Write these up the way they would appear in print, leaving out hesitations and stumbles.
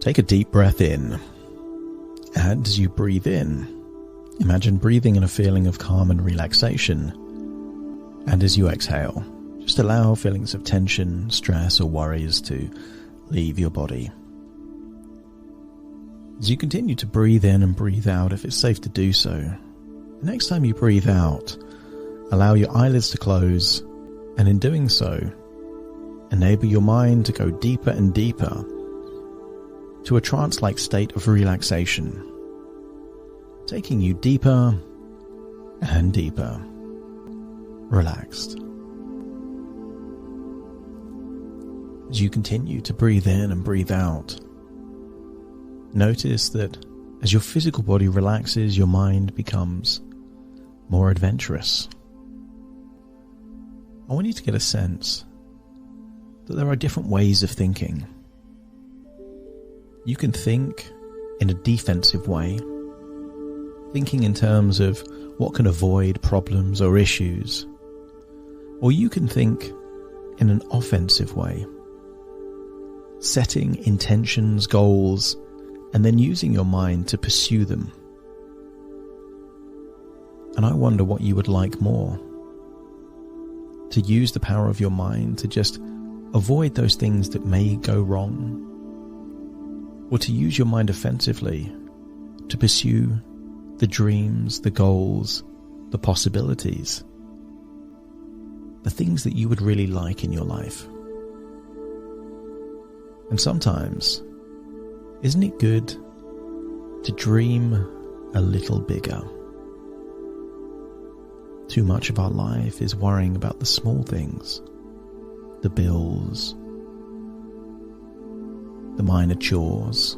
Take a deep breath in. And as you breathe in, imagine breathing in a feeling of calm and relaxation. And as you exhale, just allow feelings of tension, stress, or worries to leave your body. As you continue to breathe in and breathe out, if it's safe to do so, the next time you breathe out, allow your eyelids to close, and in doing so, enable your mind to go deeper and deeper to a trance-like state of relaxation, taking you deeper and deeper, relaxed. As you continue to breathe in and breathe out, notice that as your physical body relaxes, your mind becomes more adventurous. I want you to get a sense that there are different ways of thinking. You can think in a defensive way, thinking in terms of what can avoid problems or issues. Or you can think in an offensive way, setting intentions, goals, and then using your mind to pursue them. And I wonder what you would like more. To use the power of your mind to just avoid those things that may go wrong, or to use your mind offensively to pursue the dreams, the goals, the possibilities, the things that you would really like in your life. And sometimes, isn't it good to dream a little bigger? Too much of our life is worrying about the small things, the bills, the minor chores,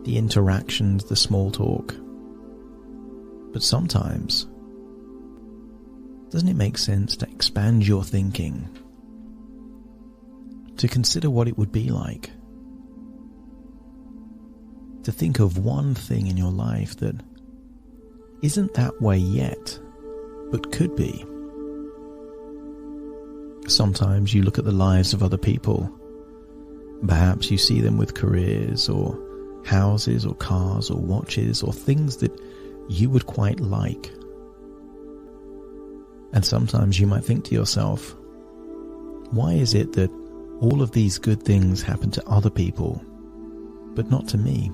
the interactions, the small talk. But sometimes, doesn't it make sense to expand your thinking, to consider what it would be like, to think of one thing in your life that isn't that way yet, but could be? Sometimes you look at the lives of other people. Perhaps you see them with careers or houses or cars or watches or things that you would quite like. And sometimes you might think to yourself, why is it that all of these good things happen to other people, but not to me?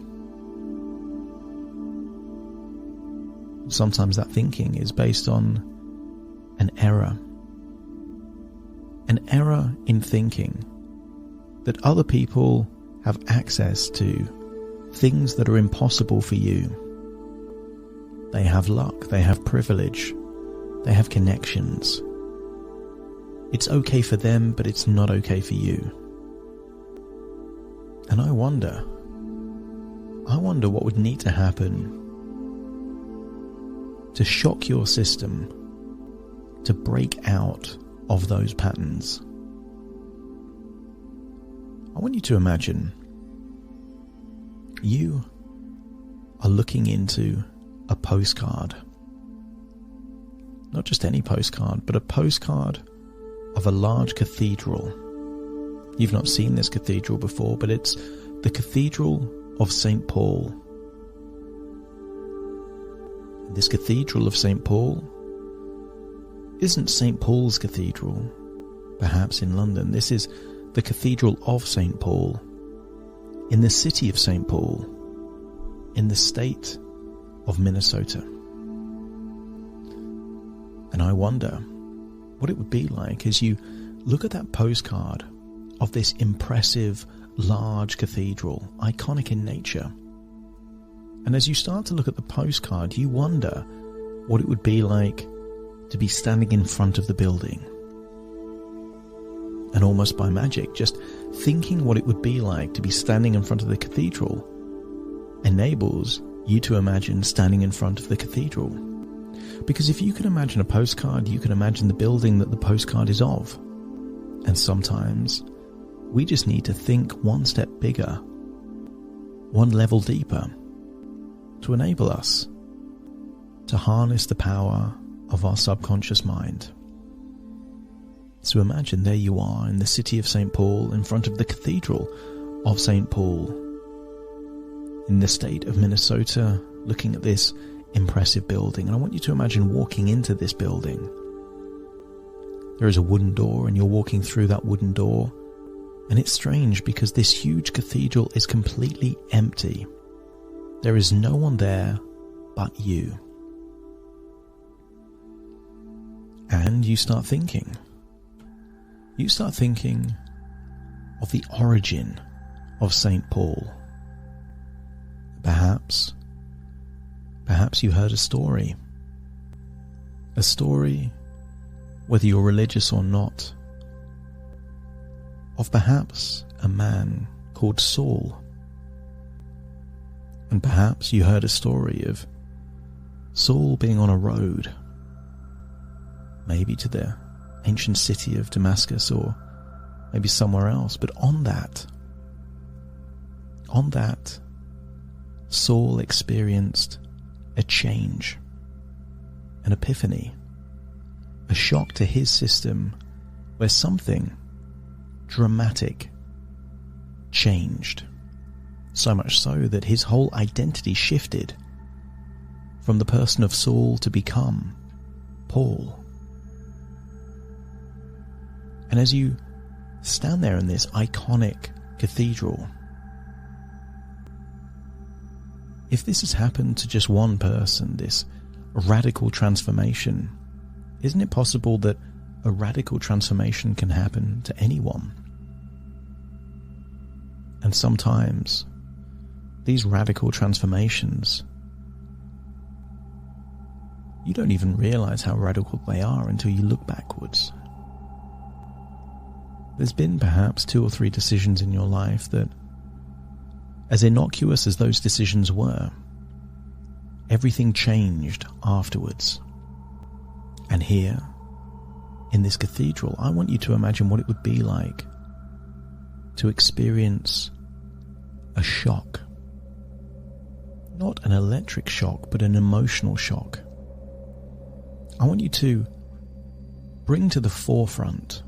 Sometimes that thinking is based on an error in thinking that other people have access to things that are impossible for you. They have luck, they have privilege, they have connections. It's okay for them, but it's not okay for you. And I wonder what would need to happen to shock your system, to break out of those patterns. I want you to imagine you are looking into a postcard. Not just any postcard, but a postcard of a large cathedral. You've not seen this cathedral before, but it's the Cathedral of Saint Paul. This Cathedral of Saint Paul isn't Saint Paul's Cathedral, perhaps in London. This is the Cathedral of Saint Paul, in the city of Saint Paul, in the state of Minnesota. And I wonder what it would be like as you look at that postcard of this impressive, large cathedral, iconic in nature. And as you start to look at the postcard, you wonder what it would be like to be standing in front of the building. And almost by magic, just thinking what it would be like to be standing in front of the cathedral enables you to imagine standing in front of the cathedral. Because if you can imagine a postcard, you can imagine the building that the postcard is of. And sometimes we just need to think one step bigger, one level deeper, to enable us to harness the power of our subconscious mind. So imagine there you are in the city of St. Paul in front of the cathedral of Saint Paul in the state of Minnesota, looking at this impressive building. And I want you to imagine walking into this building. There is a wooden door, and you're walking through that wooden door. And it's strange because this huge cathedral is completely empty. There is no one there but you. And you start thinking. You start thinking of the origin of Saint Paul. Perhaps you heard a story. A story, whether you're religious or not, of perhaps a man called Saul. And perhaps you heard a story of Saul being on a road, maybe to the ancient city of Damascus or maybe somewhere else, but on that, Saul experienced a change, an epiphany, a shock to his system where something dramatic changed. So much so that his whole identity shifted from the person of Saul to become Paul. And as you stand there in this iconic cathedral, if this has happened to just one person, this radical transformation, isn't it possible that a radical transformation can happen to anyone? And sometimes these radical transformations, you don't even realize how radical they are until you look backwards. There's been perhaps 2 or 3 decisions in your life that, as innocuous as those decisions were, everything changed afterwards. And here, in this cathedral, I want you to imagine what it would be like to experience a shock. Not an electric shock, but an emotional shock. I want you to bring to the forefront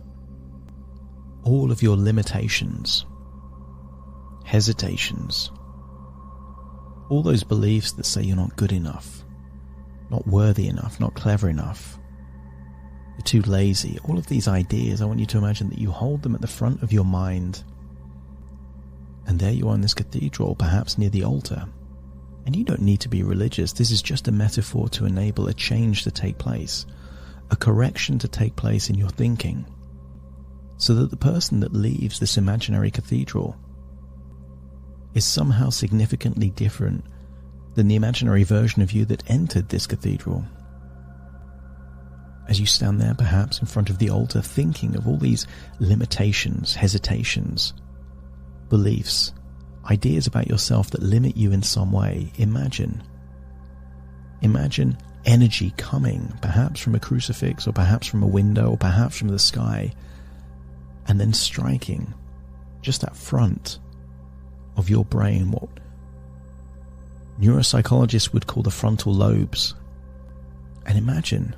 all of your limitations, hesitations, all those beliefs that say you're not good enough, not worthy enough, not clever enough, you're too lazy. All of these ideas, I want you to imagine that you hold them at the front of your mind. And there you are in this cathedral, perhaps near the altar. And you don't need to be religious. This is just a metaphor to enable a change to take place, a correction to take place in your thinking, so that the person that leaves this imaginary cathedral is somehow significantly different than the imaginary version of you that entered this cathedral. As you stand there, perhaps in front of the altar, thinking of all these limitations, hesitations, beliefs, ideas about yourself that limit you in some way, imagine energy coming, perhaps from a crucifix, or perhaps from a window, or perhaps from the sky, and then striking just at front of your brain, what neuropsychologists would call the frontal lobes. And imagine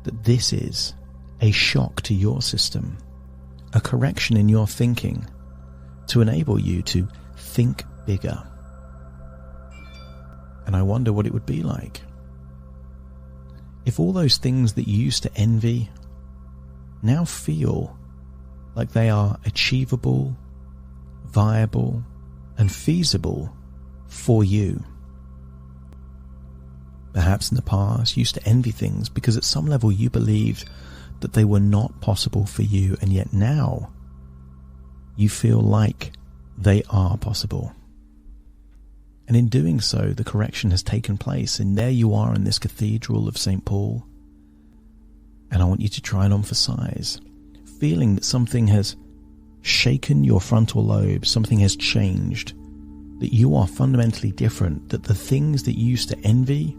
that this is a shock to your system, a correction in your thinking to enable you to think bigger. And I wonder what it would be like if all those things that you used to envy now feel like they are achievable, viable, and feasible for you. Perhaps in the past you used to envy things because at some level you believed that they were not possible for you, and yet now you feel like they are possible. And in doing so, the correction has taken place, and there you are in this Cathedral of Saint Paul. And I want you to try and emphasize feeling that something has shaken your frontal lobe, something has changed, that you are fundamentally different, that the things that you used to envy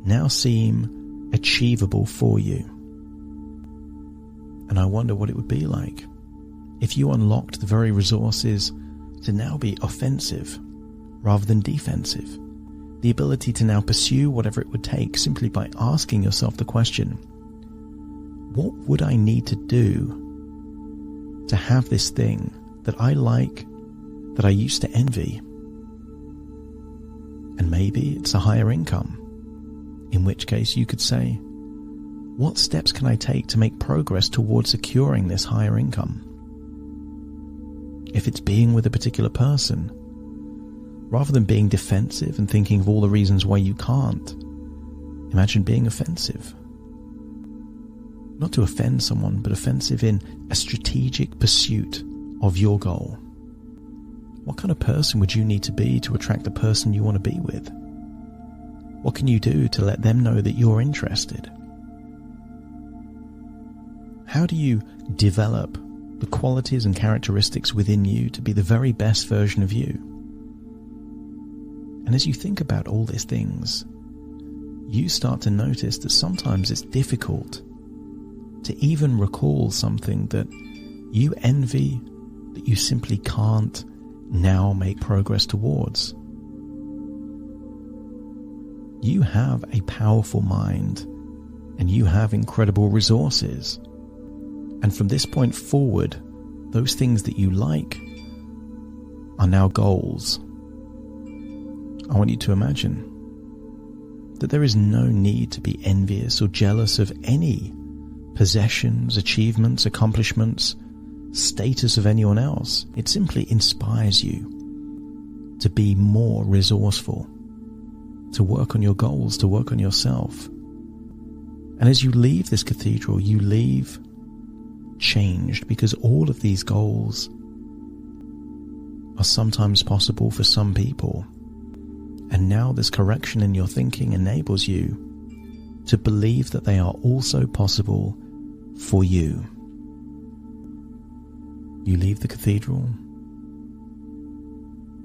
now seem achievable for you. And I wonder what it would be like if you unlocked the very resources to now be offensive rather than defensive. The ability to now pursue whatever it would take simply by asking yourself the question, what would I need to do to have this thing that I like, that I used to envy. And maybe it's a higher income, in which case you could say, what steps can I take to make progress towards securing this higher income? If it's being with a particular person, rather than being defensive and thinking of all the reasons why you can't, imagine being offensive. Not to offend someone, but offensive in a strategic pursuit of your goal. What kind of person would you need to be to attract the person you want to be with? What can you do to let them know that you're interested? How do you develop the qualities and characteristics within you to be the very best version of you? And as you think about all these things, you start to notice that sometimes it's difficult to even recall something that you envy, that you simply can't now make progress towards. You have a powerful mind and you have incredible resources. And from this point forward, those things that you like are now goals. I want you to imagine that there is no need to be envious or jealous of any possessions, achievements, accomplishments, status of anyone else. It simply inspires you to be more resourceful, to work on your goals, to work on yourself. And as you leave this cathedral, you leave changed, because all of these goals are sometimes possible for some people. And now this correction in your thinking enables you to believe that they are also possible for you. You leave the cathedral,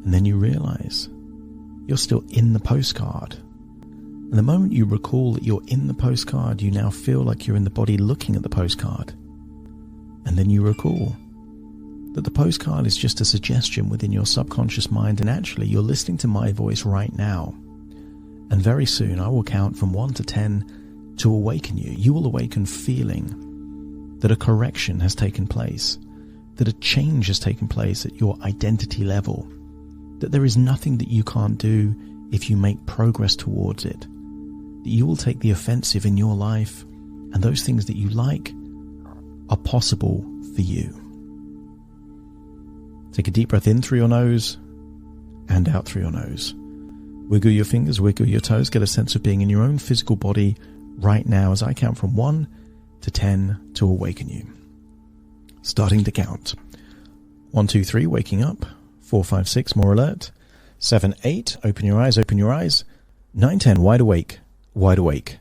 and then you realize you're still in the postcard. And the moment you recall that you're in the postcard, you now feel like you're in the body looking at the postcard. And then you recall that the postcard is just a suggestion within your subconscious mind, and actually you're listening to my voice right now. And very soon I will count from 1 to 10 to awaken you. You will awaken feeling that a correction has taken place, that a change has taken place at your identity level, that there is nothing that you can't do if you make progress towards it, that you will take the offensive in your life, and those things that you like are possible for you. Take a deep breath in through your nose and out through your nose. Wiggle your fingers, wiggle your toes, get a sense of being in your own physical body right now as I count from 1 to 10 to awaken you. Starting to count. 1, 2, 3, waking up. 4, 5, 6, more alert. 7, 8, open your eyes, open your eyes. 9, 10, wide awake, wide awake.